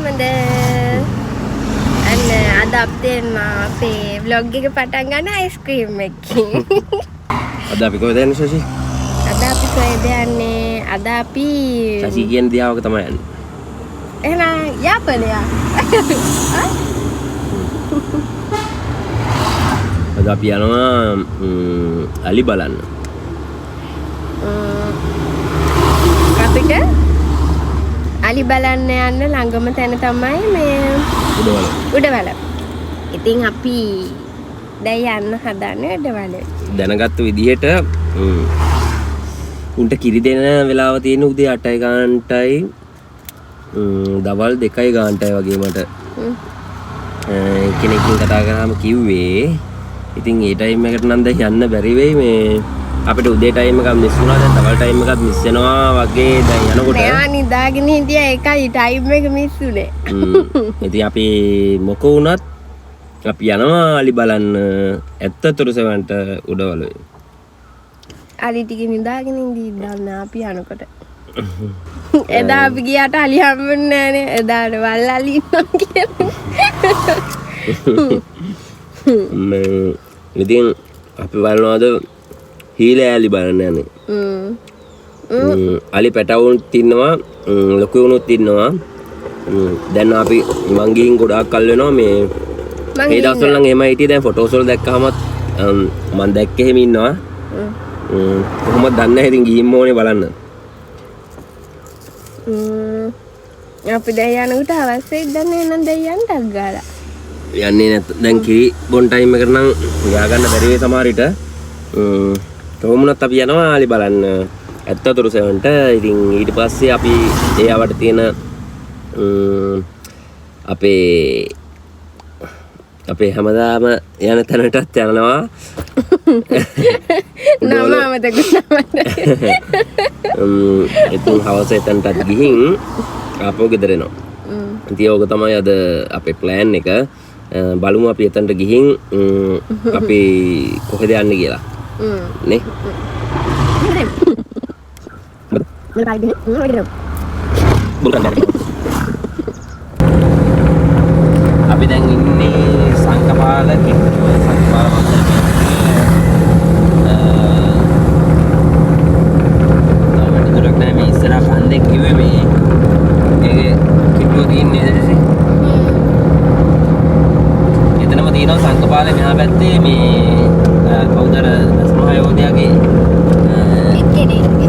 කොහමද? අන්න අද අප්ඩේට් අපේ vlog එක පටන් ගන්න අයිස්ක්‍රීම් එකකින්. අද අපි කොහෙද යන්නේ ශෂි? අද අපි කොහෙද යන්නේ? අද අපි ශෂි කියන දිහාවක තමයි යන්නේ. එහෙනම් යාපනය. අද අපි යනවා අලි බලන්න. අපිට අලි බලන්න යන්න ළඟම තැන තමයි මේ උඩවල. ඉතින් අපි දැන් යන්න හදන්නේ උඩවල. දැනගත්තු විදිහට උන්ට කිරි දෙන වෙලාව තියෙන උදේ 8යි ගානටයි දවල් 2යි ගානටයි වගේ මට කෙනෙක්ගෙන් කතා කරාම කිව්වේ. ඉතින් ඒ ටයිම් එකට නම් දැන් යන්න බැරි වෙයි. මේ අපිට උදේ ටයිම් එකක් මිස් වුණා. දැන් දවල් ටයිම් එකක් මිස් වෙනවා වගේ දැන් යනකොට. නෑ නිදාගෙන හිටියා ඒකයි ටයිම් එක මිස් උනේ. ඉතින් අපි මොක වුණත් අපි යනවා අලි බලන්න 73ට උඩවලුවේ. අලි ටික නිදාගෙන ඉඳී ඉඳන් අපි යනකොට. එදා අපි ගියාට අලි හම්බුනේ නෑනේ. එදාට වල් අලි ඉන්නවා කියලා. ඉතින් අපි බලනවාද හීල ඇලි බලන්න යන්නේ. අලි පැටවුන් ඉන්නවා, ලොකු උණුත් ඉන්නවා. දැන් අපි මං ගිහින් ගොඩාක් කල් වෙනවා මේ ඒ දවස්වල නම් එහෙමයි හිටියේ. දැන් ෆොටෝස් වල දැක්කහමත් මං දැක්කේ එහෙම ඉන්නවා. කොහොමද දන්නේ නැහැ. ඉතින් ගිහින් ඕනේ බලන්න. අපි දැන් යනකොට අවශ්‍යයි දන්නේ නම් දැන් යන්නත් ගාලා. යන්නේ නැත්. දැන් කිරි බොන් ටයිම් එකට නම් යා ගන්න බැරි වෙයි සමහර විට. කොහොමුණත් අපි යනවා අලි බලන්න 73ට. ඉතින් ඊට පස්සේ අපි ඒ ආවට තියෙන අපේ හැමදාම යන තැනටත් යනවා. නම අමතකුණා. ඉතින් හවස එතනටත් ගිහින් ආපහු ගෙදර එනවා. ඉතින් ඕක තමයි අද අපේ ප්ලෑන් එක. බලමු අපි එතනට ගිහින් අපි කොහෙද යන්නේ කියලා. නේ? අපි දැන් ඉන්නේ සංකපාල කිට්ටුව. සංකපාල මන්දිරේ මේ ඉස්සරහ කන්දේ කිව්වේ මේ ඒකේ කිට්ටුව තියෙන්නේ නේද? එතනම තියෙනවා සංකපාල මෙහා පැත්තේ මේ කවුදර සමහයෝධයාගේ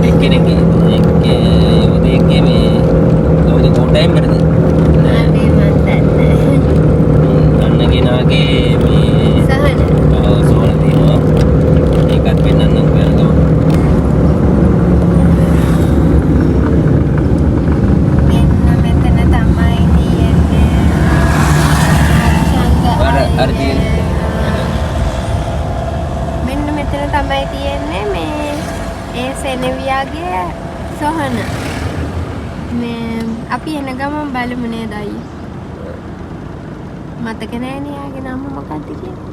එක්කෙනෙක්ගේ යෝධයෙක්ගේ මේ කවුද කොටයිම් කරද? අන්නගෙනාගේ මේ සහන සෝන තියෙනවා. ඒකත් පෙන්නන්නම් කරනවා. මෙන්න මෙතන තමයි තියෙන්නේ මේ ඒ සෙනෙවියාගේ සොහන. මේ අපි එන ගමන් බලමු නේද අයියේ? මතක නෑනේ යාගේ නම මොකක්ද කියලා.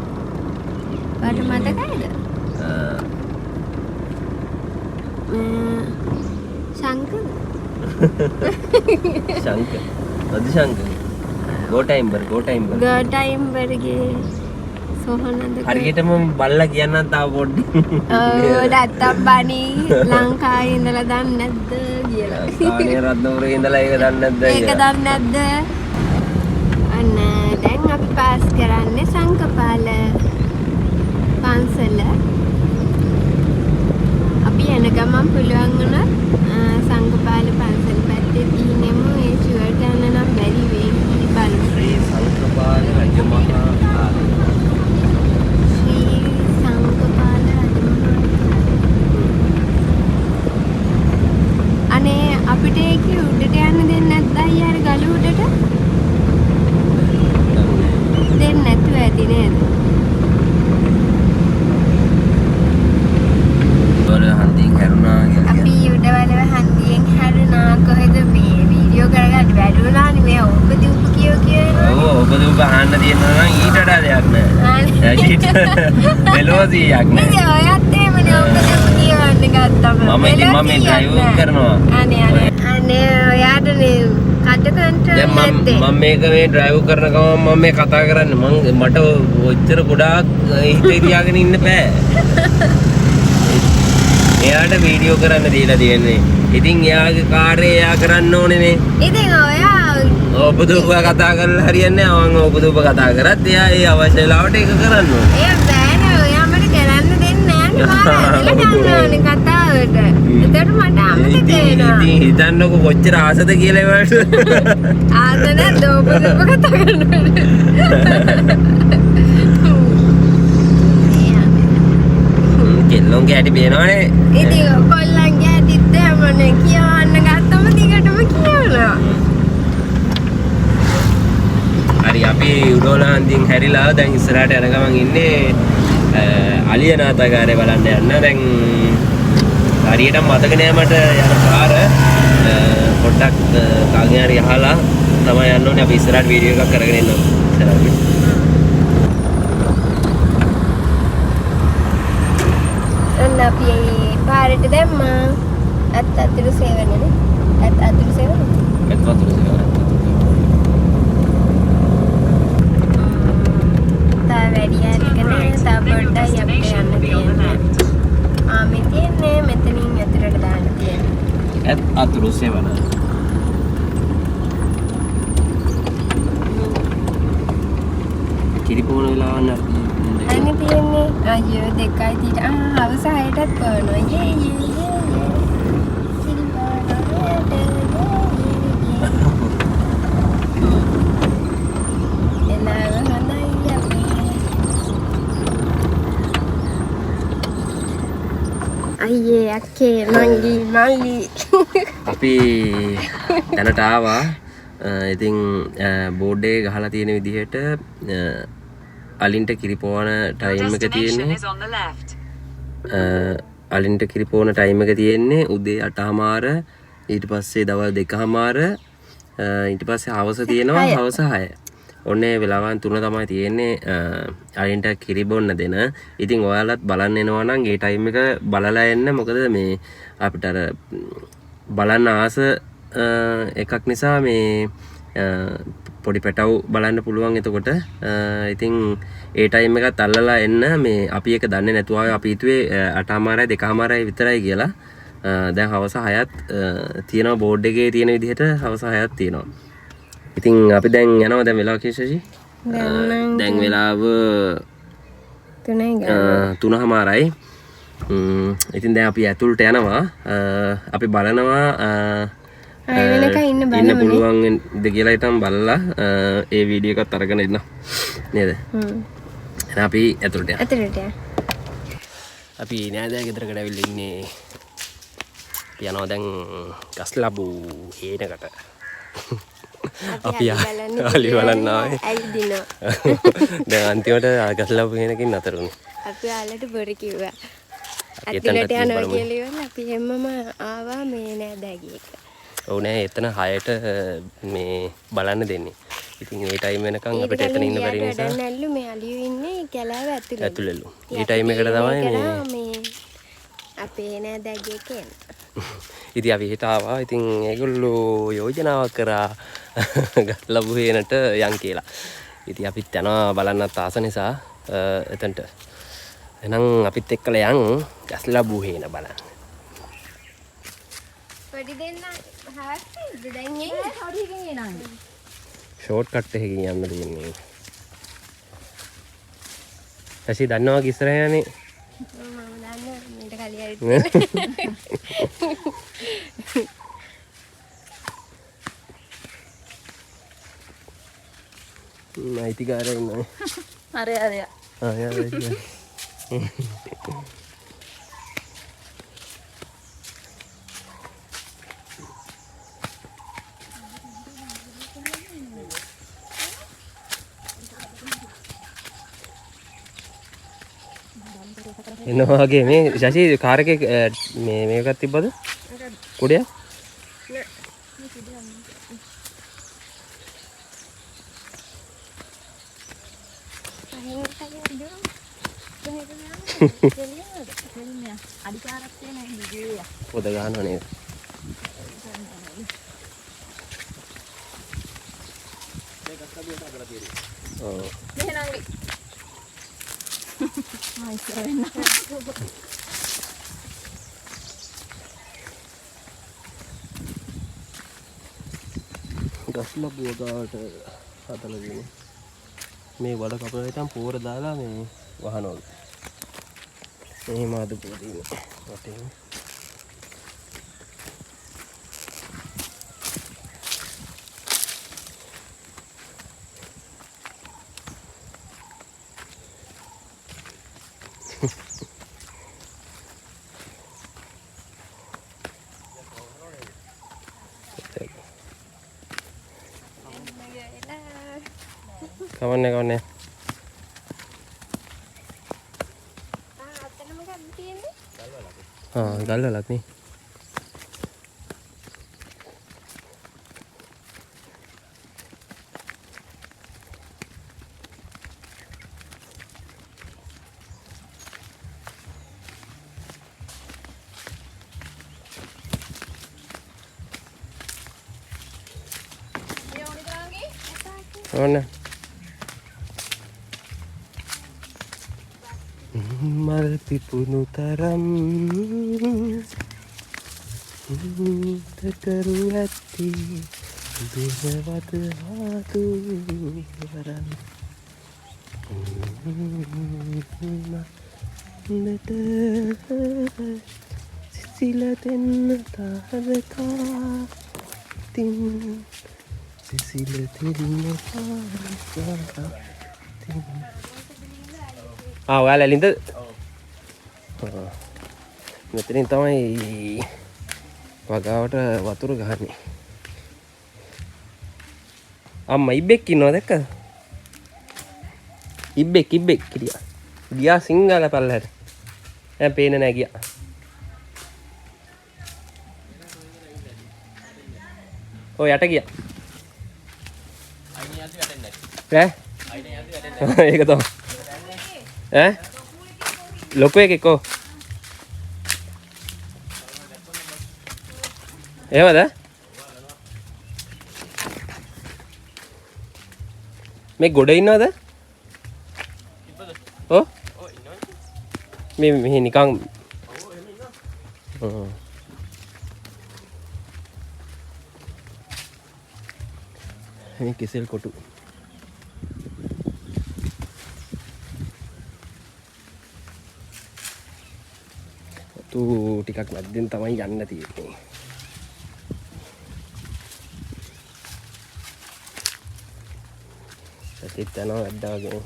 ඔයාලට මතකයිද? ශංකර. ශංකර. අද ශංකර. ගෝටයිම්බර්ගේ සොහනද හරියටම බල්ලා කියන්න තව පොඩ්ඩක්. නැත්තම් බණි ලංකාවේ ඉඳලා දන්නේ නැද්ද කියලා. සානිය රත්නපුරේ ඉඳලා ඒක දන්නේ නැද්ද? ඒක දන්නේ නැද්ද? අන්න දැන් අපි පාස් කරන්නේ සංකපාල පන්සල. අපි එන ගමන් පුළුවන් වුණත් සංකපාල පන්සල පැත්තේ තියෙනමු. ඒ ෂුවර් ගන්න නම් බැරි වෙයි. බලමු. ශ්‍රී සංකපාල රජමහා අනේ අපිට ඒක උඩට යන්න දෙන්නේ නැද්ද අයියා අර ගල උඩට? දෙන්නේ නැතුව ඇති නේද? වල හන්දියෙන් හැරුණා කියලා. අපි උඩවල හන්දියෙන් හැරුණා කොහෙද මේ වීඩියෝ කරගන්න බැරි වුණානේ. මේ ඔබදී උප කියනවා. ඔව් ඔබදී උප අහන්න තියෙනවා නම් ඊට වඩා දෙයක් නෑ. ඊට මෙලෝදියක් නෑ. ඉතින් ඔයත් එහෙමනේ ඔබදී උප කියවන්න ගත්තම මම ඉතින් මම මේ ඩ්‍රයිව් කරනවා. අනේ ඔයාටනේ කඩ කන්ට්‍රෝල් නැත්තේ. මම මේක මේ ඩ්‍රයිව් කරන ගමන් මම මේ කතා කරන්නේ මට ඔච්චර ගොඩාක් හිතේ තියාගෙන ඉන්න බෑ. එයාට වීඩියෝ කරන්න දීලා තියෙන්නේ. ඉතින් එයාගේ කාර්යය එයා කරන්න ඕනේනේ. ඉතින් ඔයා ඔබතුම කතා කරලා හරියන්නේ නැහැ. මම ඔබතුම කතා කරත් එයා ඒ අවශ්‍ය වෙලාවට ඒක කරන්න ඕනේ. ඒ බෑනේ ඔයා මට කරන්න දෙන්නේ නැහැ නේ. මම ගන්න ඕනේ කතාවට. ඒකට මට අමතක වෙනවා. ඉතින් හිතන්නකො කොච්චර ආසද කියලා ඒවට. ආස නැද්ද ඔබතුම කතා කරනකොට. කෙල්ලොන්ගේ ඇටි පේනවනේ. ඉතින් කොල්ලන්ගේ ඇටිත් එහෙමනේ කියවන්න ගත්තම දිගටම කියවනවා. හරි අපි උඩෝලහන්දින් හැරිලා දැන් ඉස්සරහට යන ගමන් ඉන්නේ අලියනාතකාරය බලන්න යන්න. දැන් හරියට මතක නෑ මට යන පාර. පොඩ්ඩක් කාගෙන් හරි අහලා තමයි යන්න ඕනේ. අපි ඉස්සරහට වීඩියෝ එකක් කරගෙන ඉන්නවා. ඉස්සරහට අපි පාරට දැම්මා. අතුරු සේවනනේ. අතුරු සේවන. අතුරු සේවන. තා වැඩි යන්නකනේ තා පොඩ්ඩයි අපිට යන්න තියෙන්නේ. මේ තියෙන්නේ මෙතනින් අතුරට දාන්න තියෙන්නේ. අතුරු සේවන. කිරිපෝන වෙලාව නැති. අනේ තියෙන්නේ අයියෝ 2යි හවස 6ටත් කරනවා යේ අයියේ අක්කේ මල්ලි අපි දැනට ආවා. ඉතින් බෝඩ් එක ගහලා තියෙන විදිහට අලින්ට කිරිපෝන ටයිම් එක තියෙන්නේ. අලින්ට කිරිපෝන ටයිම් එක තියෙන්නේ උදේ 8:00 ඊට පස්සේ දවල් 2:00 ඊට පස්සේ හවස තියෙනවා හවස 6. ඔන්නේ වෙලාවන් 3 තමයි තියෙන්නේ අලින්ට කිරි බොන්න දෙන. ඉතින් ඔයාලත් බලන්න එනවා නම් ඒ ටයිම් එක බලලා එන්න. මොකද මේ අපිට අර බලන්න ආස එකක් නිසා මේ පොඩි පැටව් බලන්න පුළුවන්. එතකොට ඉතින් ඒ ටයිම් එකත් අල්ලලා එන්න. මේ අපි එක දන්නේ නැතුව අපි හිතුවේ 8:00 2:00 විතරයි කියලා. දැන් හවස 6ත් තියෙනවා බෝඩ් එකේ තියෙන විදිහට හවස 6ක් තියෙනවා. ඉතින් අපි දැන් යනවා. දැන් වෙලාව කීයද? දැන් වෙලාව 3:00යි. ඉතින් දැන් අපි ඇතුළට යනවා. අපි බලනවා ඉන්න පුළුවන් ද කියලා හිතන් බලලා ඒ වීඩියෝ එකත් අරගෙන ඉන්න නේද? එහෙනම් අපි ඇතුළට යනවා. අපි නෑදෑ ගෙදරකට ඇවිල්ලා ඉන්නේ. අපි යනවා දැන් ගස්ලබු හේනකට. අපි අලි බලන්න ආවේ. ඇවිදිනවා. දැන් අන්තිමට ගස්ලබු හේනකින් නතරුනේ. අපි ආලට බොර කිව්වා. අතිලට යනවා කියලා ඉවරලා අපි හැමම ආවා මේ නෑදෑගේ එක. ඔව් නෑ එතන 6ට මේ බලන්න දෙන්නේ. ඉතින් ඒ ටයිම් වෙනකන් අපිට එතන ඉන්න බැරි නිසා නැල්ලු මේ අලියෝ ඉන්නේ කැලාව ඇතුළේ. ඇතුළේලු. ඒ ටයිම් එකට තමයි මේ අපේ නෑදෑගේ එක. ඉතින් අපි හෙට ආවා. ඉතින් ඒගොල්ලෝ යෝජනාවක් කරා ගස්ලබු හේනට යන් කියලා. ඉතින් අපිත් යනවා බලන්නත් ආස නිසා එතනට. එහෙනම් අපිත් එක්කලා යන් ගස්ලබු හේන බලන්න. පොඩි දෙන්න හාස්තිද දැන් එන්නේ පොඩි එකකින් එනන්නේ. ෂෝට් කට් එකකින් යන්න දෙන්නේ. ඇසි දන්නවා ඉස්සරහ යන්නේ. මම දන්නවා මීට කලිය හරි. නයිතිකාරය ඉන්නවා. අරය. එනවා වගේ මේ ශෂි කාර් එකේ මේ මේකක් තිබ්බද? කුඩයක්? පොත ගන්නවා නේද? ඔව්. ගස්ලා බුවගාවට හදලා දෙන්නේ. මේ වල කපලා ඉතින් පෝර දාලා මේ වහනවා. මේ මාදු පොදින වටේ. Kawan. Galak nih. Mana? Mal pipunu taram tekaru hati binawat hatu waran nete sisila den tareka tin sisila den tareka tin ඔයාලා ලින්ද? මෙතනින් තමයි වගාවට වතුර ගහන්නේ. අම්මා ඉබ්බෙක් ඉන්නවා දැක්කද? ඉබ්බෙක් කිරියා. ගියා සිංහල පල්ලයට. දැන් පේන්නේ නැහැ ගියා. ඔය යට ගියා. අයිනේ යද්දි වැටෙන්නේ නැහැ. අයිනේ යද්දි වැටෙන්නේ නැහැ. ඒක තමයි. ලොකු එකෙක්කෝ එහෙමද? මේ ගොඩ ඉන්නවද? ඔව් මේ මෙහි නිකන් මේ කෙසෙල් කොටු ටිකක් මැද්දෙන් තමයි යන්න තියෙන්නේ. සතිත් යනවා වැඩාගෙන.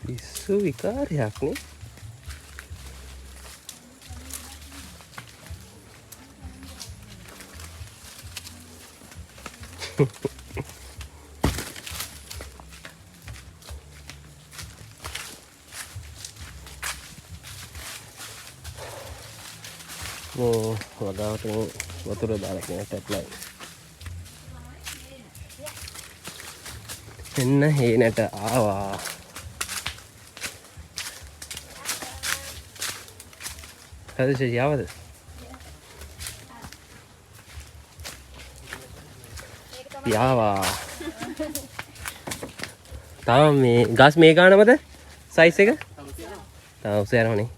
පිස්සු විකාරයක් නේ. මේ වගාවට වතුර දාලා තියෙන ටැප් ලයින්. එන්න හේනට ආවා. හරිද යාවද? යාවා. තාම මේ ගස් මේ ගන්නවද? සයිස් එක? තාම උස යනවනේ.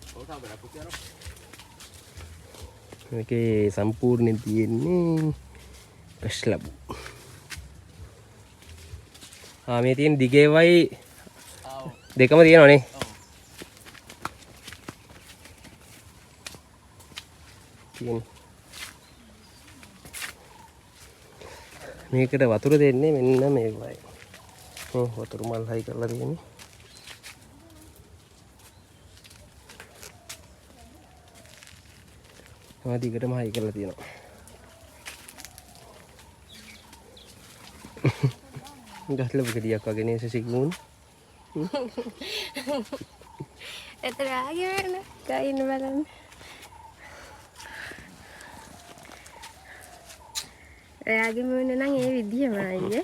මේකේ සම්පූර්ණයෙන් තියෙන්නේ ස්ලැබ්. මේ තියෙන දිගේ වයි දෙකම තියෙනවනේ. මේකට වතුර දෙන්නේ මෙන්න මේ වයි. වතුර මල් හයි කරලා තියෙන්නේ. මම දිගටම හයි කරලා තියෙනවා. ගස් ලැබු ගෙඩියක් වගේ නේ සිග්මුන්. එතන ආගේ වෙන කයින් බලන්න. එයාගේ මුණ නම් ඒ විදියම අයියේ.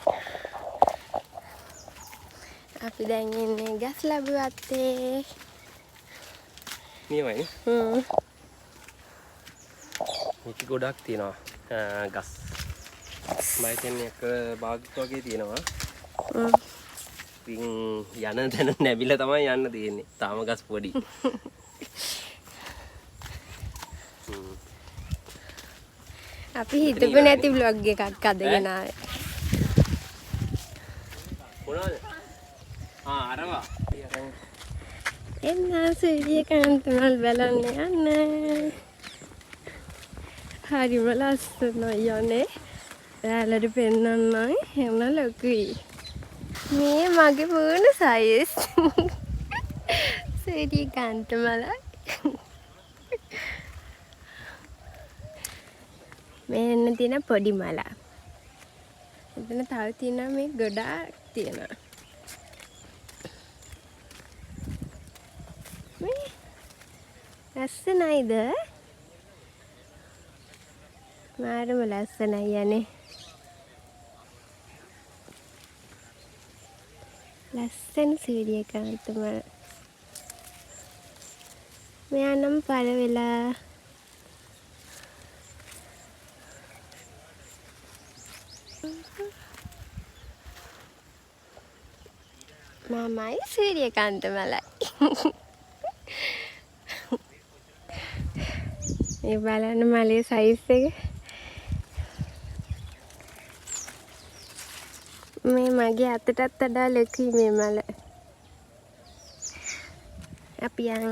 අපි දැන් ඉන්නේ ගස් ලැබු අත්තේ. නියමයි. මේක ගොඩක් තියෙනවා. ගස්. මම හිතන්නේ එක භාගයක් වගේ තියෙනවා. ඉතින් යන තැන නැවිලා තමයි යන්න තියෙන්නේ. තාම ගස් පොඩි. අපි හිතපු නැති vlog එකක් අදගෙන ආවේ. මොනවද? අරවා. එන්න සූර්යකාන්ත මල් බලන්න යන්න. හරිම ලස්සනයි යන්නේ. ඔයාලට පෙන්නන්නයි එන්න ලොකුයි. මේ මගේ පුණ සයිස්. සූර්යකාන්ත මලයි. මෙන්න තියෙන පොඩි මල. එතන තව තියෙනවා මේ ගොඩාක් තියෙනවා. මේ ලස්සනයිද? මාරම ලස්සනයි යන්නේ. ලස්සන සූර්යකාන්ත මල. මෙයා නම් පළ වෙලා මමයි සූර්යකාන්ත මලයි. මේ බලන්න මලේ සයිස් එක. මේ මගේ අතටත් වඩා ලොකුයි මේ මල. අපි යන්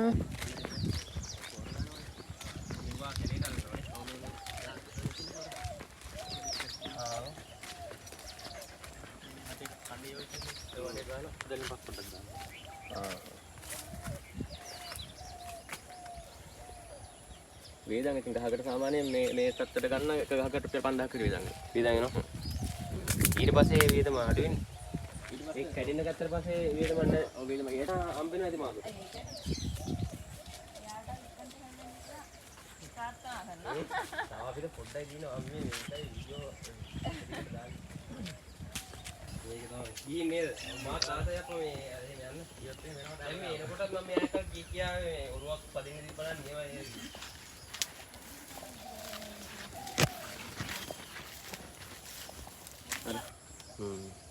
වේදන් ඉතින් ගහකට සාමාන්‍යයෙන් මේ තත්තට ගන්න එක ගහකට රුපියල් 5000 කට වේදන් එනවා. ඊට පස්සේ වේදම අඩු වෙන්නේ. ඒක කැඩෙන්න ගත්තට පස්සේ වේදම වේදම ගියට හම්බ වෙනවා ඉතින් මාසෙ. තාම අපිට පොඩ්ඩයි දිනවා අම්මේ මේකයි වීඩියෝ මේක තමයි. ගිහින් නේද? මා තාතයක්ම මේ යන්න කියොත් වෙනවා. දැන් මේ එනකොට මම මෙයාට කියාවේ මේ ඔරුවක් පදින්න දීපලන් නේවයි.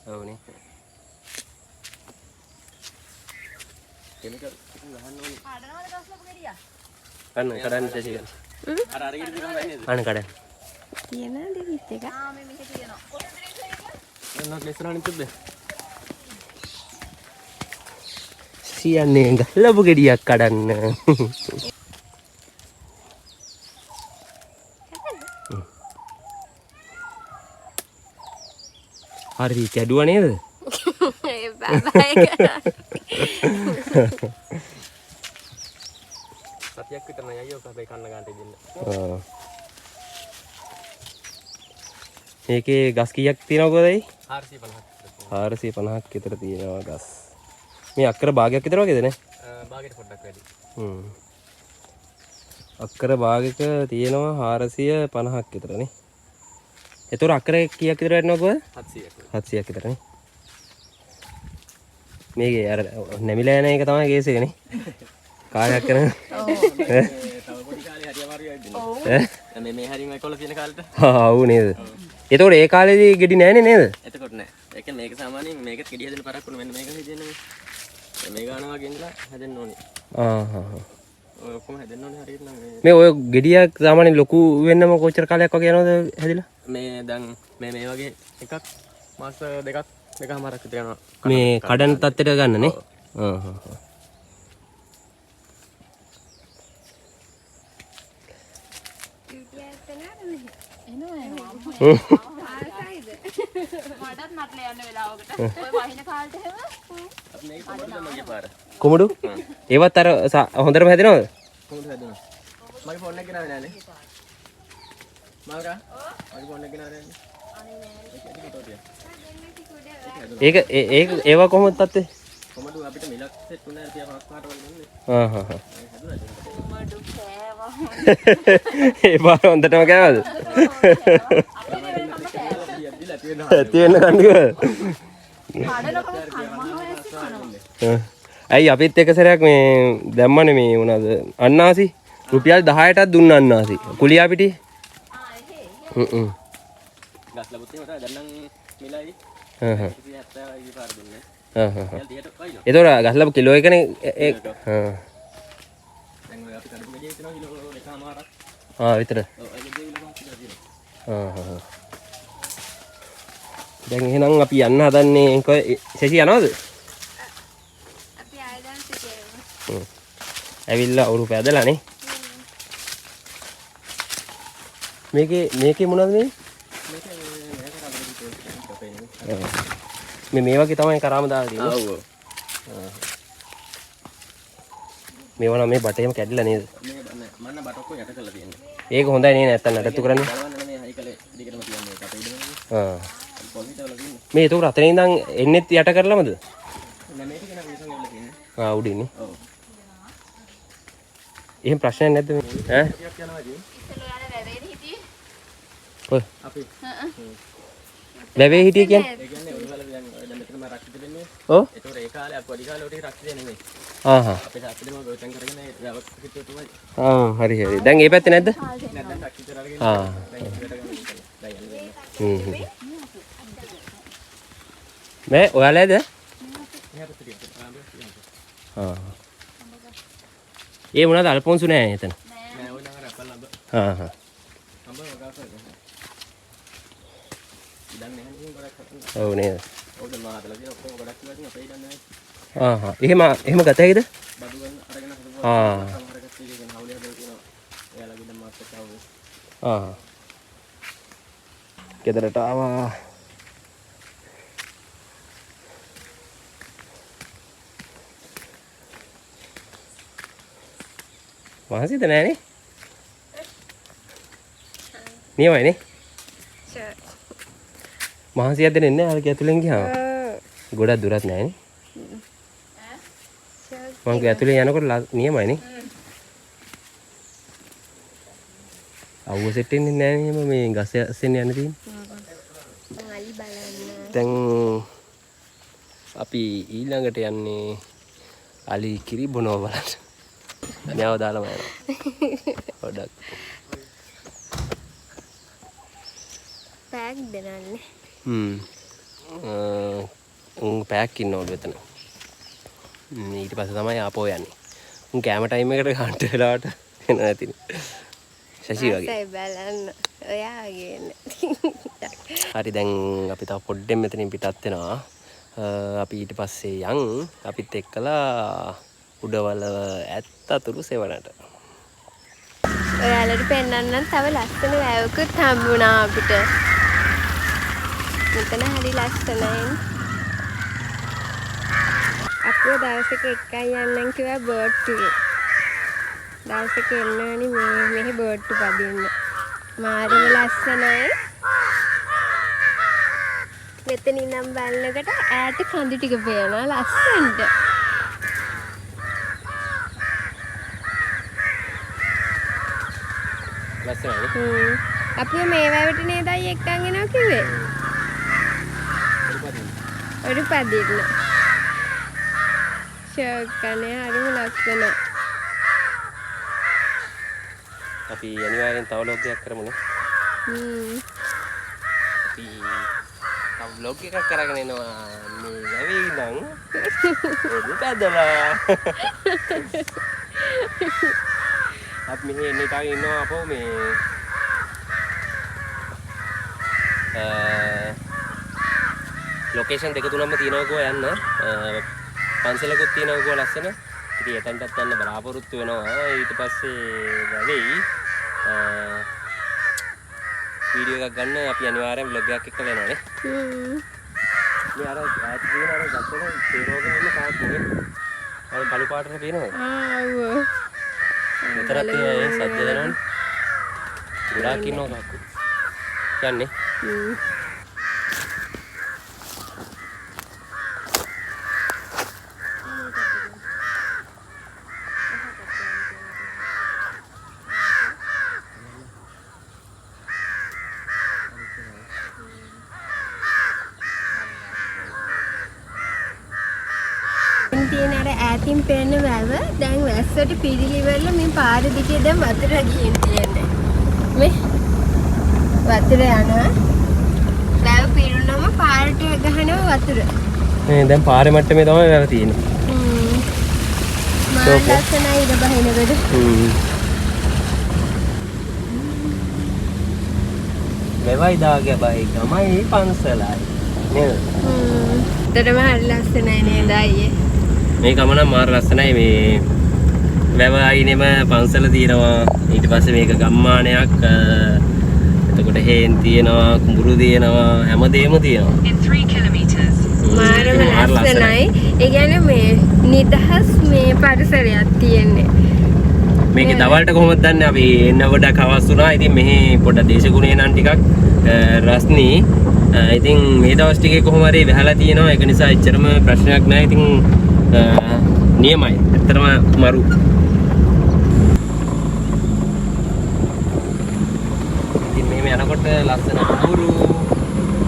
ඔව්නේ. කෙනෙක් ඉතින් ගහන්න ඕනේ. කඩනවද ගස්ලපු ගෙඩියා? කඩන්න තේසිය. අර ගෙඩි දිගම වෙන්නේ. අන්න කඩන්න. තියනද විත් එක? මේ මේක තියෙනවා. කොහෙන්ද ඒක? එන්නත් ලෙසරානින් තිබ්බේ. සියන්නේ ගස්ලපු ගෙඩියක් කඩන්න. හරි කැඩුවා නේද? ඒ බබයි කරා. සතියක් විතර නෑ අයියෝ කබේ කන්න ගන්නට දෙන්න. මේකේ ගස් කීයක් තියෙනවද? 450ක් විතර තියෙනවා ගස්. මේ අක්කර භාගයක් විතර වගේද නේ? භාගයට පොඩ්ඩක් වැඩි. අක්කර භාගයක තියෙනවා 450ක් විතර නේ. එතකොට අක්කර කීයක් විතර වෙනවද? 700ක් විතර නේ. මේකේ අර නැමිලා යන එක තමයි කේස් එක නේ. කාලයක් කරන. ඔව්. තව පොඩි කාලේ හරි අමාරුයි වෙන්නේ. ඔව්. මේ හරිම 11 තියෙන කාලෙට. ඔව් නේද? එතකොට ඒ කාලේදී ගෙඩි නෑනේ නේද? එතකොට නෑ. ඒ කියන්නේ මේක සාමාන්‍යයෙන් මේකත් ගෙඩි හැදෙන පරක් වුණ මෙන්න මේක හැදෙන්නේ. මේ ගාන වගේ ඉඳලා හැදෙන්න ඕනේ. ඔය ඔක්කොම හැදෙන්න ඕනේ හරියට නම් මේ ඔය ගෙඩියක් සාමාන්‍යයෙන් ලොකු වෙන්නම කොච්චර කාලයක් වගේ යනවද හැදිලා? මේ දැන් මේ වගේ එකක් මාස දෙකමාරක් විතර යනවා. මේ කඩන තත්ත්වයට ගන්න නේ. කුමඩු ඒවත් අර හොඳටම හැදෙනවද? මගේ ෆෝන් එක ගෙනාවේ නෑනේ. මාගා අනිත් ෆෝන් එක ගෙනාරන්නේ ඒක ඒවා කොහොමද තත්තේ? කොමඩු අපිට මිලක් සෙට් උනා 5ක් පාට වගේ දුන්නේ. කොමඩු කෑවා. ඒ පාර හොඳටම කෑවද? ඇති වෙන කන්නේ. ඇයි අපිත් එක සැරයක් මේ දැම්මනේ මේ මොනවාද අන්නාසි රුපියල් 10ටත් දුන්න අන්නාසි කුලියා පිටි. ගස් ලැබුත් එහෙම තමයි දැන් නම් මිලයි. 170 යි පාර දුන්නේ. ඒතොර ගස්ලබ කිලෝ එකනේ ඒ දැන් ඔය අපි කඩු ගෙඩිය හිටනවා කිලෝ එකමාරක්. විතර. ඔව් අද දෙවිලම කියලා තියෙනවා. දැන් එහෙනම් අපි යන්න හදන්නේ කොයි සෙසි යනවද? අපි ආයෙ දැන් සිටියමු. ඇවිල්ලා අවුරු පැදලානේ. මේකේ මොනවද මේ? මේ වගේ තමයි කරාම දාලා තියෙන්නේ. ඔව්. මේවා නම් මේ බටේම කැඩිලා නේද? මේ මන්න බටොක්ක යට කරලා තියෙන්නේ. ඒක හොඳයි නේ නැත්තම් නඩත්තු කරන්නේ. බලන්න මේ හයිකලේ දිගටම තියන්නේ කට ඉදමනේ. පොලිසිය වල තියෙන්නේ. මේ ඒක අතරින් ඉඳන් එන්නෙත් යට කරලමද? නෑ මේක කියන විසන් වල තියෙන්නේ. උඩින්නේ. ඔව්. එහෙම ප්‍රශ්නයක් නැද්ද මේ? ඈ? ටිකක් යනවා ඉතින්. ඉතල යන වැවේද හිටියේ? ඔය අපි වැවේ හිටියේ කියන්නේ? ඒ කියන්නේ ඔය වල දැන් මෙතනම රක්ෂිත වෙන්නේ. ඔව්. ඒතකොට ඒ කාලේ අපි වැඩි කාලේ උටේ රක්ෂිත නෙමෙයි. අපේ තාත්තලම ගොතන් කරගෙන ඒ දවස් හිටියෝ තමයි. හරි. දැන් ඒ පැත්තේ නැද්ද? නැත්නම් රක්ෂිත කරගෙන දැන් මේ ඔයාලද? ඒ මොනවාද අල්පොන්සු නෑ එතන. නෑ ඔය ළඟ රැපල් අඹ. අඹ වගාසයි. ඉතින් මෙහෙන් ගොඩක් හතන. ඔව් නේද? ඔව් දැන් මා හදලා තියෙන ඔක්කොම ගොඩක් ඉවරින් අපේ ඉඳන් නැහැ. එහෙම ගත හැකිද? බඩු ගන්න අරගෙන හදපුවා. සමහර කට්ටිය කියන හවුලිය හදලා තියෙනවා. එයාලගේ දැන් මාත් එක්ක ආවෝ. ගෙදරට ආවා. මහසිත නෑනේ. නියමයිනේ. මහසියක්ද නෙන්නේ අර ඇතුලෙන් ගියාම. ගොඩක් දුරක් නෑනේ. මං ඇතුලේ යනකොට නියමයිනේ. අවුව සෙට් වෙන්නේ නෑනේ මේ ගස් ඇස්සෙන් යන්න තියෙන්නේ. අලි බලන්න. දැන් අපි ඊළඟට යන්නේ අලි කිරි බොනවා බලන්න. මෑව දාලාම යනවා. පොඩක්. පැක් දෙනන්නේ. පැක් ඉන්නවලු එතන. ඊට පස්සේ තමයි ආපහු යන්නේ. උන් කැම ටයිම් එකට ගන්නට වෙලාවට එන නැතිනේ. ශෂි වගේ. ආසයි බලන්න. ඔයාගේ හරි දැන් අපි තව පොඩ්ඩෙන් මෙතනින් පිටත් වෙනවා. අපි ඊට පස්සේ යන් අපිත් එක්කලා උඩවල ඇත්තතුරු සෙවණට. ඔයාලට පෙන්වන්නම් තව ලස්සන වැවකුත් හම්බුණා අපිට. මෙතන හරි ලස්සනයි. අපෝ දවසක එකයි යන්නම් කිව්වා බෝට් එකේ. දවසක එන්නවනේ මෙහි බෝට් පදින්න. මාරම ලස්සනයි. මෙතන ඉඳන් බලනකොට ඈත කඳු ටික පේනවා ලස්සනට. ලස්සනයි. අපි මේ වැවට නේද අය එක්කන් එනවා කිව්වේ. ඔරු පදින්න. ෂෝකනේ හරිම ලස්සනයි. අපි අනිවාර්යෙන් තව ලෝකයක් කරමුනේ. අපි තව vlog එකක් කරගෙන එනවා මේ වැවේ ඉඳන් ඔබ පැදලා අපි මෙහෙ එන්නේ තාම ඉන්නවා අපෝ මේ ලොකේෂන් දෙක තුනක්ම තියෙනවා කෝ යන්න පන්සලකුත් තියෙනවා කෝ ලස්සන ඉතින් එතනටත් යන්න බලාපොරොත්තු වෙනවා ඊට පස්සේ වැවෙයි වීඩියෝ එකක් ගන්න අපි අනිවාර්යෙන් vlog එකක් එක්ක වෙනවානේ. මේ අර ඈත තියෙන අර ගස්වල තේරෝගෙන ඉන්න කාක් නේ. අර බලු පාටට පේනවද? ආව්. මෙතරත් ඒ සද්ද දෙනවනේ. ගොඩාක් ඉන්නවා කක්කු. යන්නේ. තියෙන අර ඈතින් පේන වැව දැන් වැස්සට පිරිලිවෙලා මේ පාර දිගේ දැන් වතුර ගිහින් තියෙන්නේ. මේ වතුර යනවා. වැව පිරුණම පාරට ගහනවා වතුර. දැන් පාරේ මට්ටමේ තමයි වැව තියෙන්නේ. මාර ලස්සනයි ඉර බහිනකොට. මෙවයි දාගේ බයි ගමයි පන්සලයි. නේද? උඩටම හරි ලස්සනයි නේද අයියේ? මේ ගමන මාර ලස්සනයි මේ වැව අයිනෙම පන්සල තියෙනවා ඊට පස්සේ මේක ගම්මානයක් එතකොට හේන් තියෙනවා කුඹුරු තියෙනවා හැමදේම තියෙනවා මාරම ලස්සනයි ඒ කියන්නේ මේ නිදහස් මේ පරිසරයක් තියෙන්නේ මේකේ දවල්ට කොහොමද දන්නේ අපි එන්න ගොඩක් හවස් වුණා ඉතින් මෙහි පොඩ්ඩක් දේශගුණේ නම් ටිකක් රස්නි ඉතින් මේ දවස් ටිකේ කොහොම හරි වැහලා තියෙනවා ඒක නිසා එච්චරම ප්‍රශ්නයක් නැහැ ඉතින් නියමයි ඇත්තටම මරු ඉතින් මේ යනකොට ලස්සන කුඹුරු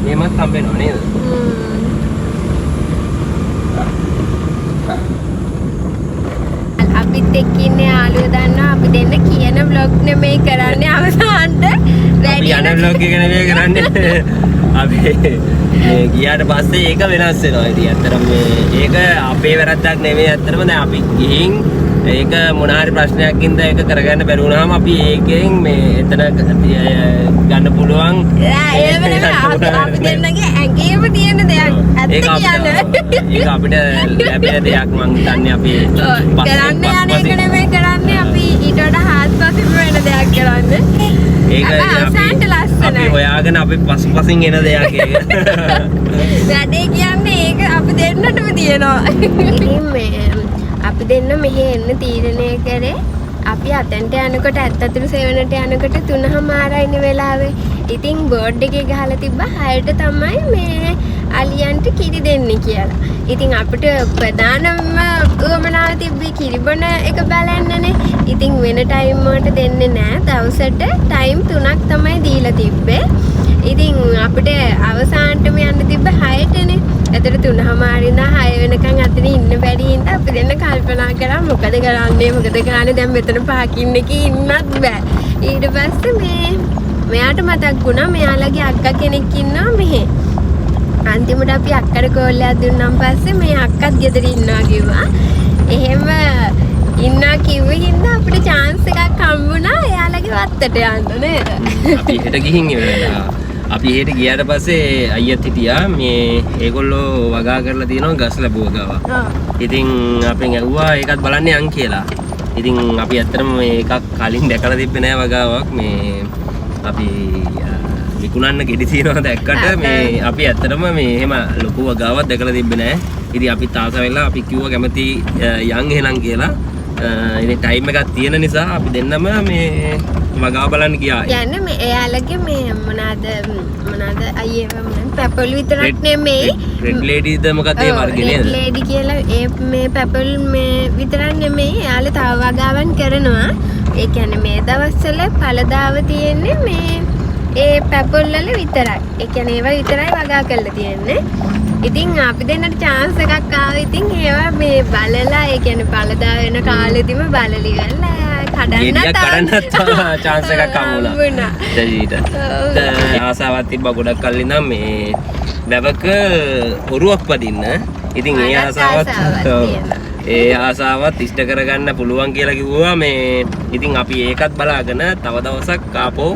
මේවත් හම්බෙනවා නේද අපිත් එක්ක ඉන්නේ යාළුවෝ දන්නවා අපි දෙන්න කියන vlog නෙමෙයි කරන්නේ අවසානට වැඩි යන vlog එක නෙමෙයි කරන්නේ අපි මේ ගියාට පස්සේ ඒක වෙනස් වෙනවා ඉතින් ඇත්තටම මේක අපේ වැරද්දක් නෙමෙයි ඇත්තටම දැන් අපි ගිහින් ඒක මොන හරි ප්‍රශ්නයක් ඉඳලා ඒක කරගන්න බැරි වුණාම අපි ඒකෙන් මේ එතන ගන්න පුළුවන් අපි දෙන්නගේ ඇඟේම තියෙන දෙයක් ඇත්ත කියන්නේ ඒක අපිට ලැබෙන දෙයක් මං හිතන්නේ අපි කරන්න යන්නේ ඒක නෙමෙයි කරන්නේ අපි ඊට වඩා හාත්පසින්ම වෙන දෙයක් කරන්නේ ඒක අවසානට ලස්සනයි අපි හොයාගෙන අපි පසුපසින් එන දෙයක් ඒක වැඩේ කියන්නේ ඒක අපි දෙන්නටම තියෙනවා ඉතින් මේ අපි දෙන්න මෙහෙ එන්න තීරණය කරේ අපි අතන්ට යනකොට ඇත්තතුරු සෙවණට යනකොට 3:00 වෙලාවේ ඉතින් බෝඩ් එකේ ගහලා තිබ්බා 6ට තමයි මේ අලියන්ට කිරි දෙන්නේ කියලා. ඉතින් අපිට ප්‍රධානම උවමනාව තිබ්බේ කිරි බොන එක බලන්නනේ. ඉතින් වෙන ටයිම් වලට දෙන්නේ නැහැ. දවසට ටයිම් 3ක් තමයි දීලා තිබ්බේ. ඉතින් අපිට අවසානටම යන්න තිබ්බ 6ටනේ. එතන 3:00 ඉඳන් 6 වෙනකන් අතන ඉන්න බැරි හින්දා අපි දෙන්න කල්පනා කරා මොකද කරන්නේ දැන් මෙතන පාකින් එකේ ඉන්නත් බෑ. ඊට පස්සේ මෙයාට මතක් වුණා මෙයාලගේ අක්කා කෙනෙක් ඉන්නවා මෙහෙ. අන්තිමට අපි අක්කට කෝල්ලයක් දුන්නාන් පස්සේ මේ අක්කත් ගෙදර ඉන්නවා කිව්වා. එහෙම ඉන්නවා කිව්ව හින්දා අපිට chance එකක් හම්බුණා එයාලගේ වත්තට යන්න නේද? අපි හෙට ගිහින් ඉවරලා අපි හෙට ගියාට පස්සේ අයියත් හිටියා මේ ඒගොල්ලෝ වගා කරලා තියෙනවා ගස් ලැබුව ගාව. ඉතින් අපෙන් ඇහුවා ඒකත් බලන්න යන් කියලා. ඉතින් අපි ඇත්තටම මේකක් කලින් දැකලා තිබ්බේ නෑ වගාවක් මේ අපි විකුණන්න ගෙඩි තියනවා දැක්කට මේ අපි ඇත්තටම මේ එහෙම ලොකු වගාවක් දැකලා තිබ්බේ නෑ. ඉතින් අපි තාස වෙලා අපි කිව්වා කැමති යන් එහෙනම් කියලා. ඉතින් ටයිම් එකක් තියෙන නිසා අපි දෙන්නම මේ වගාව බලන්න ගියා. යන්නේ මේ එයාලගේ මේ මොනවාද අයියෝ මොනවාද පැපල් විතරක් නෙමෙයි රෙඩ් ලේඩිද මොකක්ද ඒ වර්ගේ නේද? රෙඩ් ලේඩි කියලා ඒ මේ පැපල් මේ විතරක් නෙමෙයි එයාලා තව වගාවන් කරනවා. ඒ කියන්නේ මේ දවස්වල පළදාව තියෙන්නේ මේ ඒ පැපල් වල විතරයි. ඒ කියන්නේ ඒවා විතරයි වගා කරලා තියෙන්නේ. ඉතින් අපි දෙන්නට chance එකක් ආවා. ඉතින් ඒවා මේ බලලා ඒ කියන්නේ පළදා වෙන කාලෙදිම බලලි ගල්ලා කරන්නත් chance එකක් හම්බුණා. දෙජීට. ආසාවක් තිබ්බා ගොඩක් කල් ඉඳන් මේ වැවක ඔරුවක් පදින්න. ඉතින් ඒ ආසාවත් ඉෂ්ට කරගන්න පුළුවන් කියලා කිව්වා මේ. ඉතින් අපි ඒකත් බලාගෙන තව දවසක් ආපහු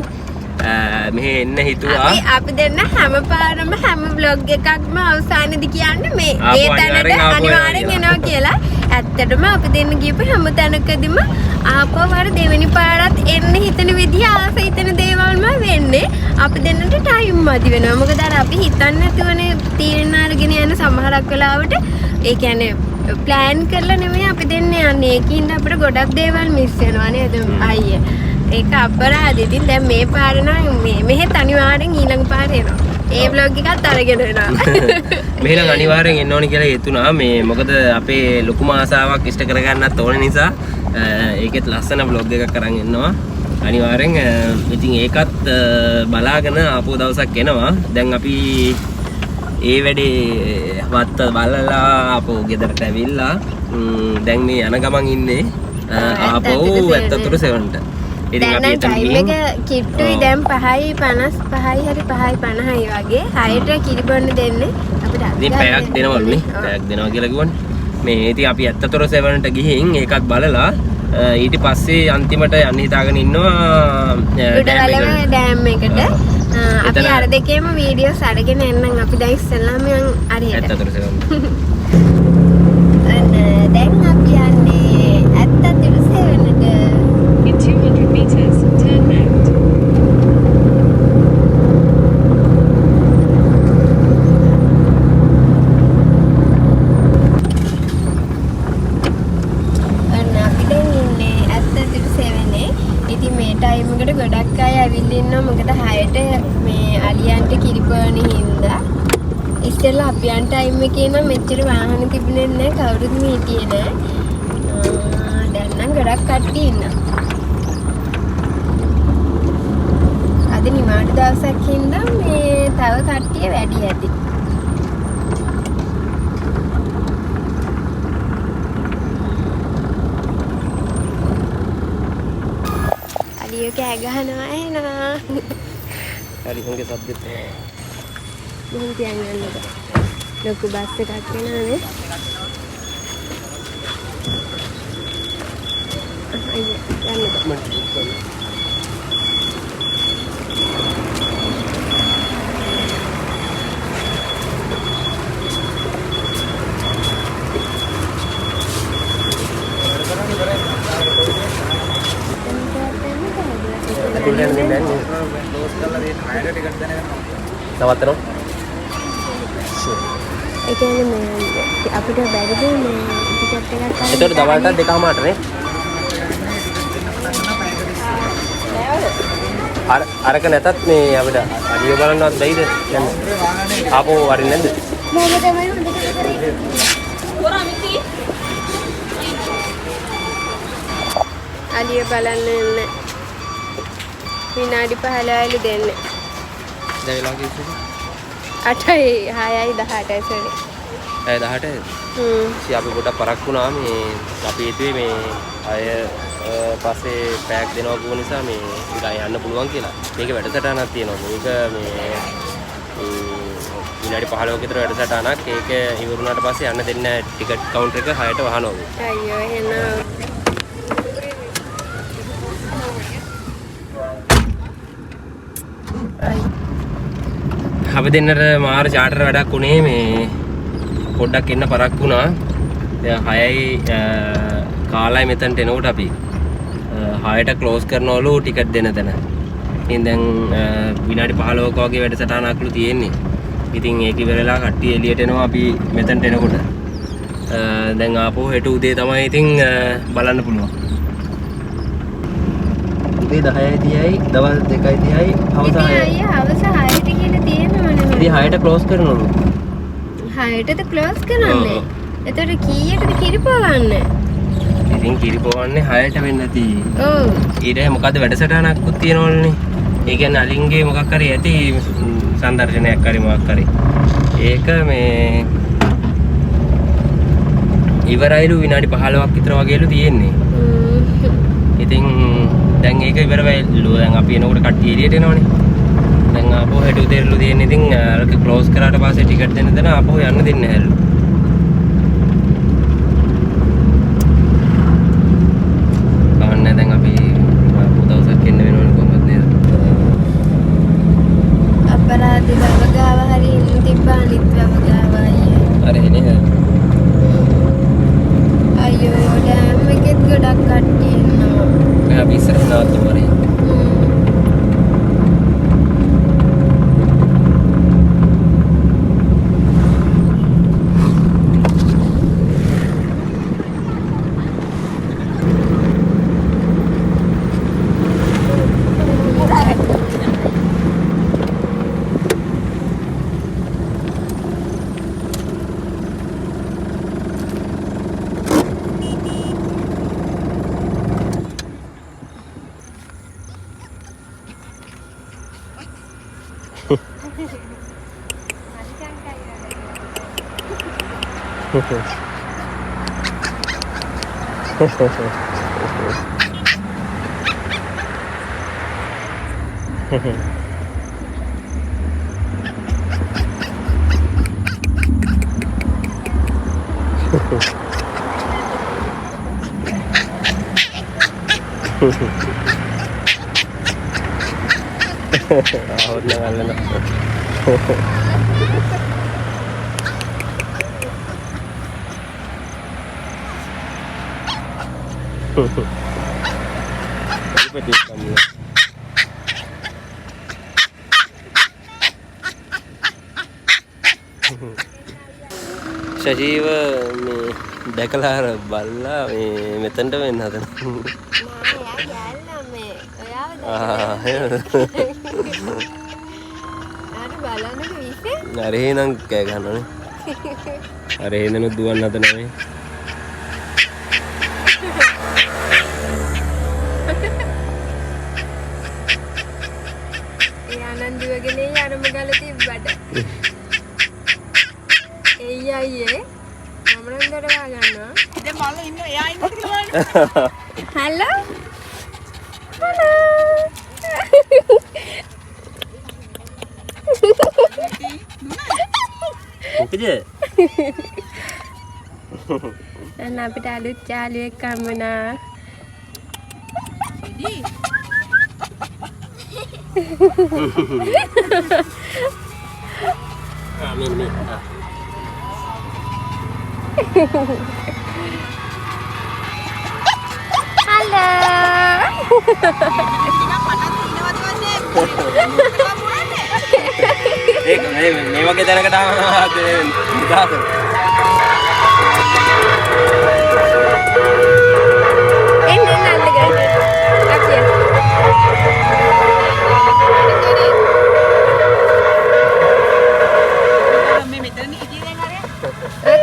මෙහෙ එන්න හිතුවා. අපි දෙන්න හැම පාරම හැම vlog එකක්ම අවසානයේදී කියන්නේ මේ ඒ තැනට අනිවාර්යෙන් එනවා කියලා. ඇත්තටම අපි දෙන්න ගියපු හැම තැනකදීම ආපහු වර දෙවෙනි පාරත් එන්න හිතන විදිහ ආස හිතන දේවල්ම වෙන්නේ. අපි දෙන්නට ටයිම් මදි වෙනවා. මොකද අර අපි හිතන්නේ නැතුවනේ තීරණ අරගෙන යන සමහරක් වෙලාවට ඒ කියන්නේ ප්ලෑන් කරලා නෙමෙයි අපි දෙන්න යන්නේ. ඒකින් අපිට ගොඩක් දේවල් මිස් වෙනවා නේද අයියේ. ඒක අපරාධ. ඉතින් දැන් මේ පාර නම් මෙහෙත් අනිවාර්යෙන් ඊළඟ පාර එනවා. ඒ vlog එකත් අරගෙන එනවා. මෙහෙනම් අනිවාර්යෙන් එන්න ඕනේ කියලා හිතුණා. මේ මොකද අපේ ලොකුම ආසාවක් ඉෂ්ට කරගන්නත් ඕන නිසා ඒකෙත් ලස්සන vlog එකක් අරන් එනවා. අනිවාර්යෙන් ඉතින් ඒකත් බලාගෙන ආපු දවසක් එනවා. දැන් අපි ඒ වැඩේ වත්ත බලලා ආපහු ගෙදරට ඇවිල්ලා දැන් මේ යන ගමන් ඉන්නේ ආපහු ඇත්තතුරු සෙවන්ට. ඉතින් අපි එතන ටයිම් එක කිට්ටුයි දැන් 5:55යි හරි 5:50යි වගේ. 6ට කිරි බොන්න දෙන්නේ අපිට. ඉතින් පැයක් දෙනවලු නේ. පැයක් දෙනවා කියලා කිව්වනේ. මේ ඉතින් අපි ඇත්තතුරු සෙවන්ට ගිහින් ඒකත් බලලා ඊට පස්සේ අන්තිමට යන්න හිතාගෙන ඉන්නවා ඩෑම් එකට. අපි අර දෙකේම වීඩියෝස් අරගෙන එන්නම්. අපි දැන් ඉස්සෙල්ලාම යන් අරයට. ඇත්තතුරු සෙවන්ට. දැන් අපි යන්නේ ඇත්තතුරු සෙවනට. In 200 meters, turn left. අපි දැන් ඉන්නේ ඇත්තතුරු සෙවනේ. ඉතින් මේ ටයිම් එකට ගොඩක් අය ඇවිල්ලා ඉන්නවා. මොකද 6ට මේ අලියන්ට කිරිපොවන හින්දා. ඉස්සෙල්ලා අපි යන ටයිම් එකේ නම් මෙච්චර වාහන තිබුණේ නැහැ. කවුරුත් හිටියේ නැහැ. දැන් නම් ගොඩක් කට්ටිය ඉන්නවා. අද නිමාඩු දවසක් හින්දා මේ තව කට්ටිය වැඩි ඇති. අලියෝ කෑ ගහනවා එනවා. හරි හංගේ සද්දෙත් මොහොන් තියන් යන්නද? ලොකු බස් එකක් එනවානේ. අයියෝ යන්නද? නවත්තනවා. ඒ කියන්නේ මේ අපිට බැරිද මේ ටිකට් එකක් ගන්න? එතකොට දවල්ට 2:00නේ. අරක නැතත් මේ අපිට අඩිය බලන්නවත් බැයිද යන්න. ආපහු වරින් නැද්ද? මම තමයි හොඳට කරේ. අලිය බලන්න එන්න. විනාඩි 15යිලු දෙන්නේ. දැන් වෙලා කිව්වද? 8යි 6යි 18යි සෝරි. 18යි. ඉතින් අපි පොඩක් පරක් වුණා මේ අපි හිතුවේ මේ අය පස්සේ පැයක් දෙනවා කියපු නිසා මේ ඉතින් යන්න පුළුවන් කියලා. මේක වැඩසටහනක් තියෙනවා. මේක මේ විනාඩි 15ක විතර වැඩසටහනක්. ඒක ඉවරුණාට පස්සේ යන්න දෙන්නේ ටිකට් කවුන්ටර් එක 6ට වහනවා. අයියෝ එහෙනම් අපි දෙන්නට මාර චාටර් වැඩක් උනේ මේ පොඩ්ඩක් එන්න පරක් වුණා. දැන් 6යි කාලයි මෙතනට එනකොට අපි 6ට ක්ලෝස් කරනවලු ටිකට් දෙන තැන. ඉතින් දැන් විනාඩි 15ක වගේ වැඩසටහනක්ලු තියෙන්නේ. ඉතින් ඒක ඉවරලා කට්ටිය එළියට එනවා අපි මෙතනට එනකොට. දැන් ආපහු හෙට උදේ තමයි ඉතින් බලන්න පුළුවන්. උදේ 10:30යි දවල් 2:30යි හවස 6යි. අයියා හවස 6ට කියලා තියෙනවනේ. ඉතින් 6ට ක්ලෝස් කරනවලු. 6ටද ක්ලෝස් කරන්නේ? එතකොට කීයටද කිරිපොවන්නේ? ඉතින් කිරිපොවන්නේ 6ට වෙන්න ඇති. ඔව්. ඊට මොකද වැඩසටහනක්කුත් තියෙනවලුනේ. ඒ කියන්නේ අලින්ගේ මොකක් හරි ඇති සංදර්ශනයක් හරි මොකක් හරි. ඒක මේ ඉවරයිලු විනාඩි 15ක් විතර වගේලු තියෙන්නේ. ඉතින් දැන් ඒක ඉවර වෙයිලු. දැන් අපි එනකොට කට්ටිය එළියට එනවනේ. දැන් ආපහු හෙට උදේලු තියෙන්නේ. ඉතින් අරක ක්ලෝස් කරාට පස්සේ ටිකට් දෙන්න දෙන ආපහු යන්න දෙන්නේ නැහැලු. කවන්නේ දැන් අපි පොදවසක් එන්න වෙනවනේ කොහොමද නේද? අපරාධි වගාව හරි ඉන්න තිබ්බා අනිත් වගාව අයියේ. අර එනේ. අයියෝ ඩෑම් එකෙත් ගොඩක් කට්ටිය ඉන්නවා. අපි ඉස්සරහ නවත්තමු. Ahod na nga na. Pwede kami. ශජීව මේ දැකලා අර බල්ලා මේ මෙතනට වෙන්න හදන. අර එහෙනම් කෑ ගන්නනේ. අර එහෙනම් දුවන්න හදන මේ. ආනන්දුවගෙන යනම ගල තිබ්බට. එයි අයියේ මම නම් දරවා ගන්නවා. දැන් මල්ල ඉන්න එයා ඉන්නද කියලා බලන්න. හලෝ. මොකද? දැන් අපිට අලුත් යාළුවෙක් හම්බුණා. මේ වගේ තැනකට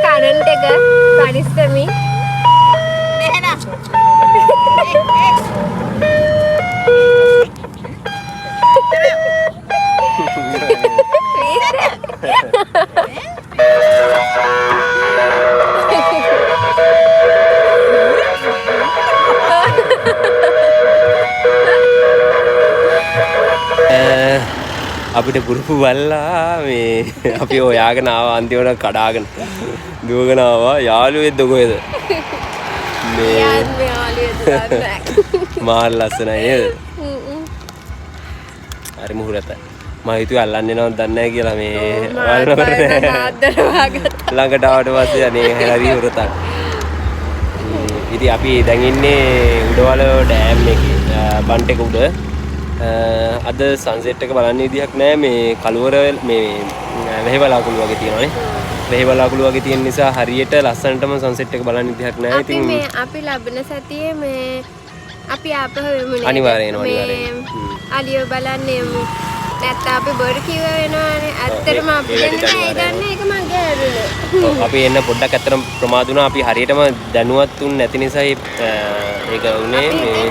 කරන්ට් එක පරිස්සමි. අපිට පුරුපු බල්ලා මේ අපි ඔයාගෙන ආවා අන්තිමට කඩාගෙන දුවගෙන ආවා යාළුවෙක්ද කොහෙද මේ මාර ලස්සනයි නේද? හරි මුහුරතයි. මම හිතුවේ අල්ලන්න එනවද දන්නේ නැහැ කියලා මේ ළඟට ආවට පස්සේ අනේ හරි හුරතක්. ඉතින් අපි දැන් ඉන්නේ උඩවල ඩෑම් එකේ බන්ට් එක උඩ. අද සන්සෙට් එක බලන්න විදිහක් නැහැ මේ කළුවර මේ වෙහෙවලාකුළු වගේ තියෙනවානේ. වෙහෙවලාකුළු වගේ තියෙන නිසා හරියට ලස්සනටම සන්සෙට් එක බලන්න විදිහක් නැහැ. ඉතින් මේ අපි ලබන සතියේ මේ අපි ආපහු වෙමුනේ. අනිවාර්යයෙන්ම අනිවාර්යයෙන්. අලියෝ බලන්න යමු. නැත්නම් අපි බොරු කිව්ව වෙනවානේ. ඇත්තටම අපි දැන් ඒක මගේ ඇරුණ. අපි එන්න පොඩ්ඩක් ඇත්තටම ප්‍රමාද වුණා. අපි හරියටම දැනුවත් වුණ නැති නිසා ඒක උනේ මේ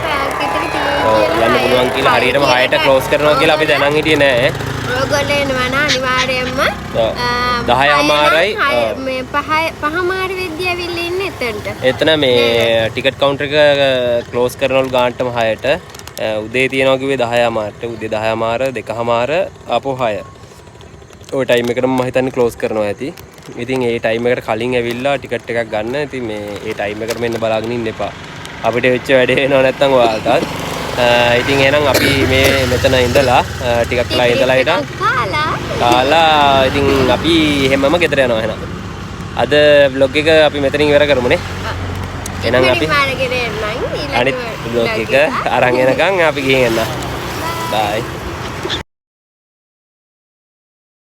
යන්න පුළුවන් කියලා හරියටම 6ට ක්ලෝස් කරනවා කියලා අපි දැනන් හිටියේ නෑ. ඔයගොල්ලෝ එනවා නා අනිවාර්යයෙන්ම 10:00මාරයි මේ 5:00මාර වෙද්දී ඇවිල්ලා ඉන්නේ එතනට. එතන මේ ටිකට් කවුන්ටර් එක ක්ලෝස් කරනවලු ගානටම 6ට. උදේ තියනවා කිව්වේ 10:00මාරට. උදේ 10:00මාර 2:00මාර ආපහු 6. ওই ටයිම් එකටම මම හිතන්නේ ක්ලෝස් කරනවා ඇති. ඉතින් ඒ ටයිම් එකට කලින් ඇවිල්ලා ටිකට් එකක් ගන්න. ඉතින් මේ ඒ ටයිම් එකට මෙන්න බලාගෙන ඉන්න එපා. අපිට වෙච්ච වැඩේ වෙනව නැත්නම් ඔයාලටත්. ඉතින් එහෙනම් අපි මේ මෙතන ඉඳලා ටිකක් වෙලා ඉඳලා හිටන් කාලා ඉතින් අපි එහෙමම ගෙදර යනවා එහෙනම්. අද vlog එක අපි මෙතනින් ඉවර කරමුනේ. එහෙනම් අපි අනිත් vlog එක අරන් එනකන් අපි ගිහින් එන්න. බයි.